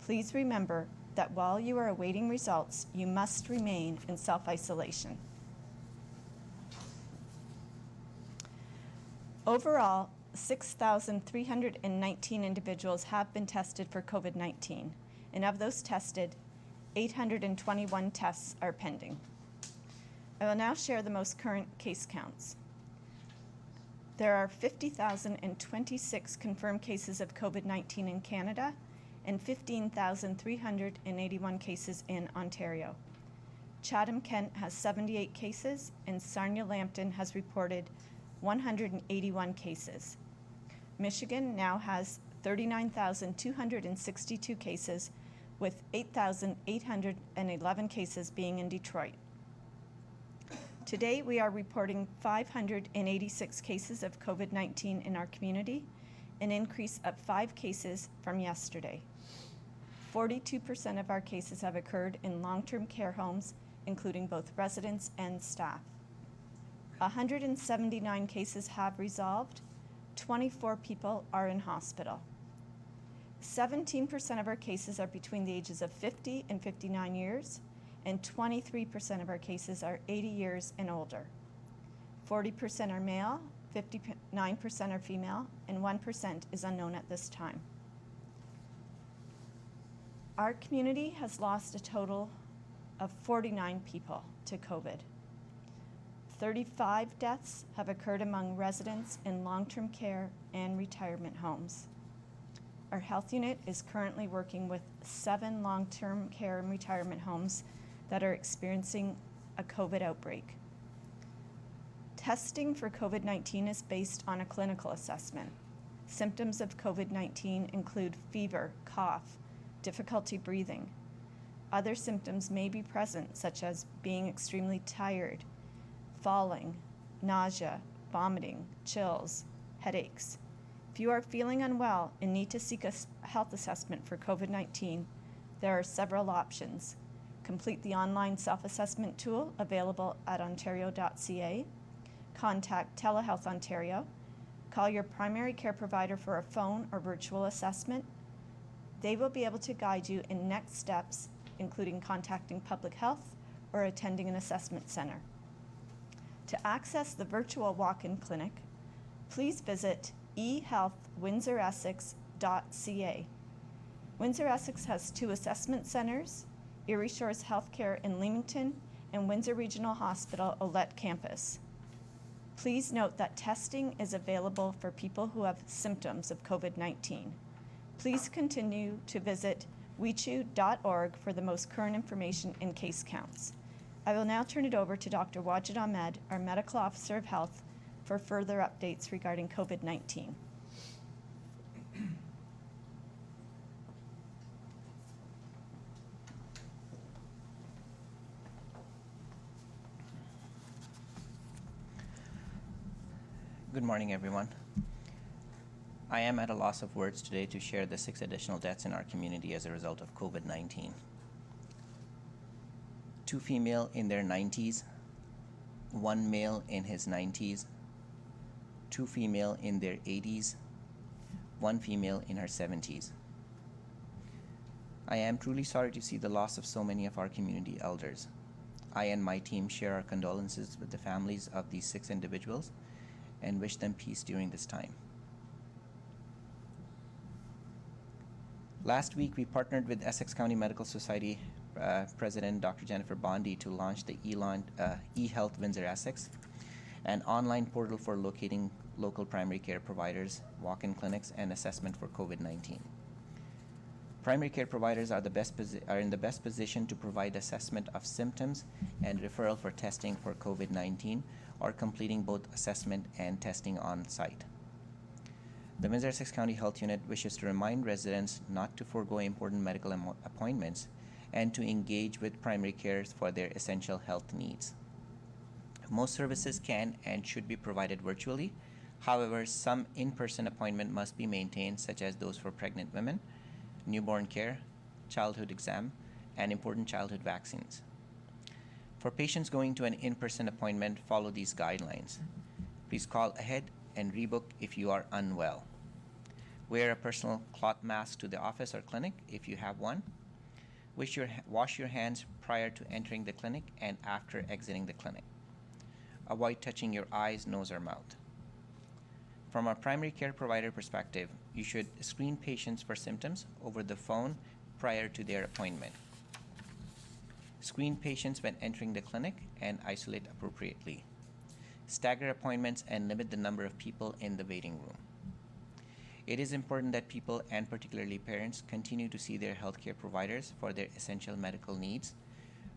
Please remember that while you are awaiting results, you must remain in self-isolation. Overall, 6,319 individuals have been tested for COVID-19, and of those tested, 821 tests are pending. I will now share the most current case counts. There are 50,026 confirmed cases of COVID-19 in Canada and 15,381 cases in Ontario. Chatham-Kent has 78 cases, and Sarnia-Lambton has reported 181 cases. Michigan now has 39,262 cases, with 8,811 cases being in Detroit. Today, we are reporting 586 cases of COVID-19 in our community, an increase of 5 cases from yesterday. 42% of our cases have occurred in long-term care homes, including both residents and staff. 179 cases have resolved. 24 people are in hospital. 17% of our cases are between the ages of 50 and 59 years, and 23% of our cases are 80 years and older. 40% are male, 59% are female, and 1% is unknown at this time. Our community has lost a total of 49 people to COVID. 35 deaths have occurred among residents in long-term care and retirement homes. Our health unit is currently working with 7 long-term care and retirement homes that are experiencing a COVID outbreak. Testing for COVID-19 is based on a clinical assessment. Symptoms of COVID-19 include fever, cough, difficulty breathing. Other symptoms may be present, such as being extremely tired, falling, nausea, vomiting, chills, headaches. If you are feeling unwell and need to seek a health assessment for COVID-19, there are several options. Complete the online self-assessment tool available at ontario.ca, contact Telehealth Ontario, call your primary care provider for a phone or virtual assessment. They will be able to guide you in next steps, including contacting public health or attending an assessment center. To access the virtual walk-in clinic, please visit ehealthwindsoressex.ca. Windsor-Essex has 2 assessment centers, Erie Shores Healthcare in Leamington and Windsor Regional Hospital Olette Campus. Please note that testing is available for people who have symptoms of COVID-19. Please continue to visit WECHU.org for the most current information and case counts. I will now turn it over to Dr. Wajid Ahmed, our Medical Officer of Health, for further updates regarding COVID-19. Good morning, everyone. I am at a loss of words today to share the 6 additional deaths in our community as a result of COVID-19. 2 female in their 90s, 1 male in his 90s, 2 female in their 80s, 1 female in her 70s. I am truly sorry to see the loss of so many of our community elders. I and my team share our condolences with the families of these 6 individuals and wish them peace during this time. Last week, we partnered with Essex County Medical Society President Dr. Jennifer Bondi to launch the eHealth Windsor-Essex, an online portal for locating local primary care providers, walk-in clinics, and assessment for COVID-19. Primary care providers are in the best position to provide assessment of symptoms and referral for testing for COVID-19 or completing both assessment and testing on site. The Windsor-Essex County Health Unit wishes to remind residents not to forego important medical appointments and to engage with primary care for their essential health needs. Most services can and should be provided virtually. However, some in-person appointment must be maintained, such as those for pregnant women, newborn care, childhood exam, and important childhood vaccines. For patients going to an in-person appointment, follow these guidelines. Please call ahead and rebook if you are unwell. Wear a personal cloth mask to the office or clinic if you have one. Wash your hands prior to entering the clinic and after exiting the clinic. Avoid touching your eyes, nose, or mouth. From a primary care provider perspective, you should screen patients for symptoms over the phone prior to their appointment. Screen patients when entering the clinic and isolate appropriately. Stagger appointments and limit the number of people in the waiting room. It is important that people, and particularly parents, continue to see their healthcare providers for their essential medical needs.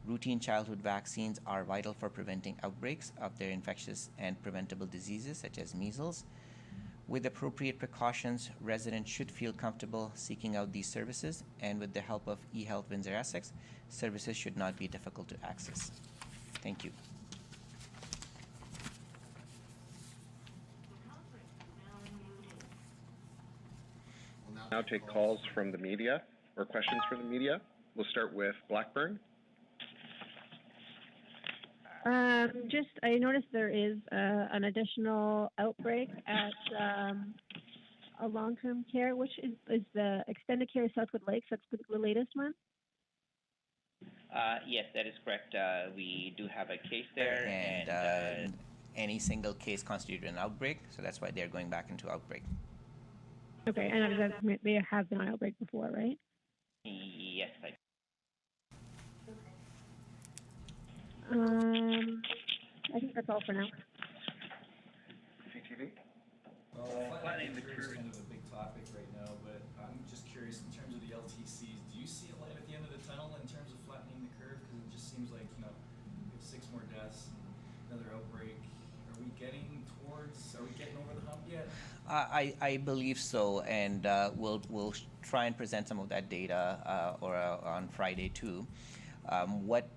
Routine childhood vaccines are vital for preventing outbreaks of their infectious and preventable diseases such as measles. With appropriate precautions, residents should feel comfortable seeking out these services, and with the help of eHealth Windsor-Essex, services should not be difficult to access. Thank you. Now take calls from the media or questions from the media. We'll start with Blackburn. I noticed there is an additional outbreak at a long-term care, which is the extended care Southwood Lakes. That's the latest one. Yes, that is correct. We do have a case there, And any single case constitutes an outbreak, so that's why they're going back into outbreak. Okay, and they have been on outbreak before, right? Yes, I think that's all for now. CTV? Flattening the curve is kind of a big topic right now, but I'm just curious in terms of the LTCs, do you see a light at the end of the tunnel in terms of flattening the curve? Because it just seems like, we have 6 more deaths, another outbreak. Are we getting over the hump yet? I believe so, and we'll try and present some of that data on Friday too. What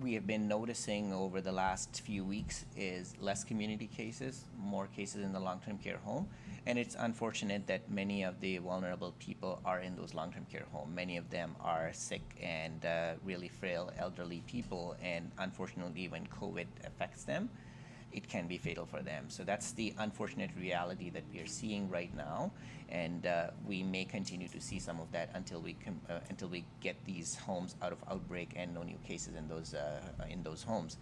we have been noticing over the last few weeks is less community cases, more cases in the long-term care home, and it's unfortunate that many of the vulnerable people are in those long-term care homes. Many of them are sick and really frail elderly people, and unfortunately when COVID affects them, it can be fatal for them. So that's the unfortunate reality that we are seeing right now, and we may continue to see some of that until we get these homes out of outbreak and no new cases in those homes.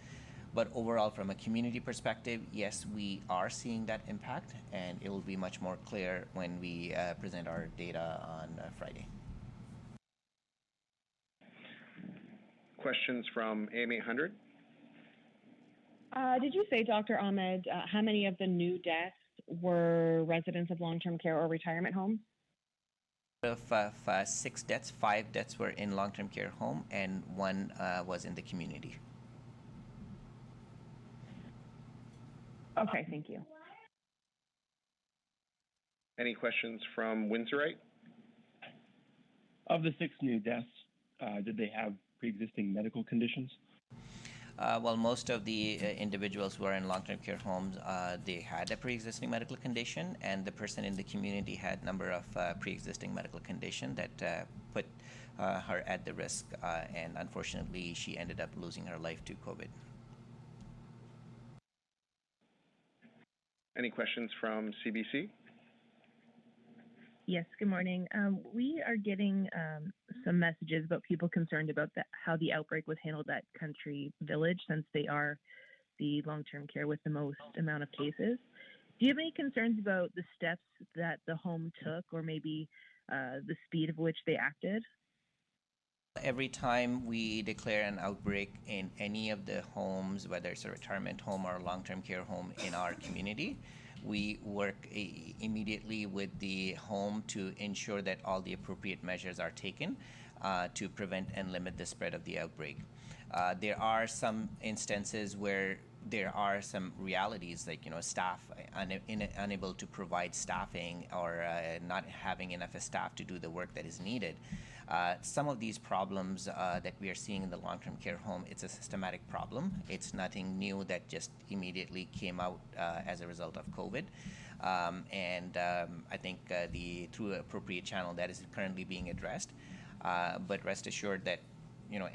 But overall, from a community perspective, yes, we are seeing that impact, and it will be much more clear when we present our data on Friday. Questions from AM 800? Did you say, Dr. Ahmed, how many of the new deaths were residents of long-term care or retirement homes? Of 6 deaths, 5 deaths were in long-term care home, and 1 was in the community. Okay, thank you. Any questions from Windsorite? Of the 6 new deaths, did they have pre-existing medical conditions? Well, most of the individuals who are in long-term care homes, they had a pre-existing medical condition, and the person in the community had a number of pre-existing medical condition that put her at the risk, and unfortunately, she ended up losing her life to COVID. Any questions from CBC? Yes, good morning. We are getting some messages about people concerned about how the outbreak was handled at Country Village, since they are the long-term care with the most amount of cases. Do you have any concerns about the steps that the home took, or maybe the speed of which they acted? Every time we declare an outbreak in any of the homes, whether it's a retirement home or a long-term care home in our community, we work immediately with the home to ensure that all the appropriate measures are taken to prevent and limit the spread of the outbreak. There are some instances where there are some realities, like staff unable to provide staffing, or not having enough staff to do the work that is needed. Some of these problems that we are seeing in the long-term care home, it's a systematic problem. It's nothing new that just immediately came out as a result of COVID. I think through appropriate channel that is currently being addressed. But rest assured that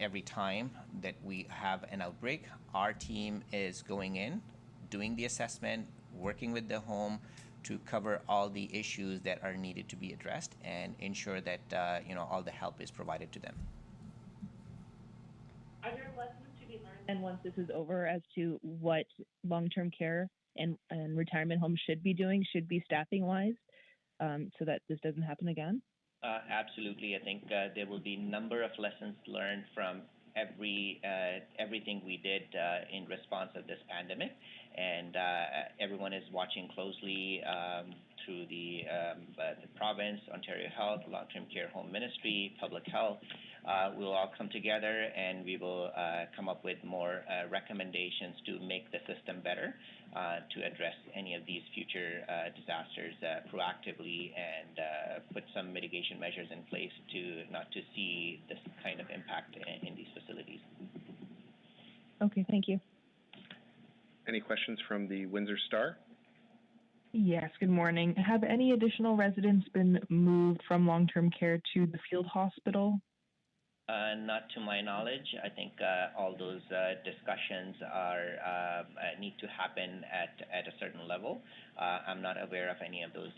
every time that we have an outbreak, our team is going in, doing the assessment, working with the home, to cover all the issues that are needed to be addressed and ensure that all the help is provided to them. Are there lessons to be learned then once this is over as to what long-term care and retirement homes should be doing, should be staffing-wise, so that this doesn't happen again? Absolutely. I think there will be a number of lessons learned from everything we did in response of this pandemic, and everyone is watching closely through the province, Ontario Health, Long-Term Care Home Ministry, Public Health. We'll all come together and we will come up with more recommendations to make the system better, to address any of these future disasters proactively and put some mitigation measures in place to not to see this kind of impact in these facilities. Okay, thank you. Any questions from the Windsor Star? Yes, good morning. Have any additional residents been moved from long-term care to the field hospital? Not to my knowledge. I think all those discussions need to happen at a certain level. I'm not aware of any of those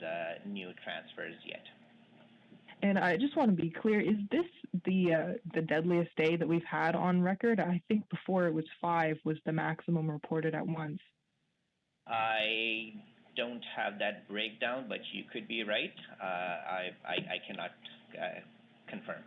new transfers yet. And I just want to be clear, is this the deadliest day that we've had on record? I think before it was 5 was the maximum reported at once. I don't have that breakdown, but you could be right. I cannot confirm.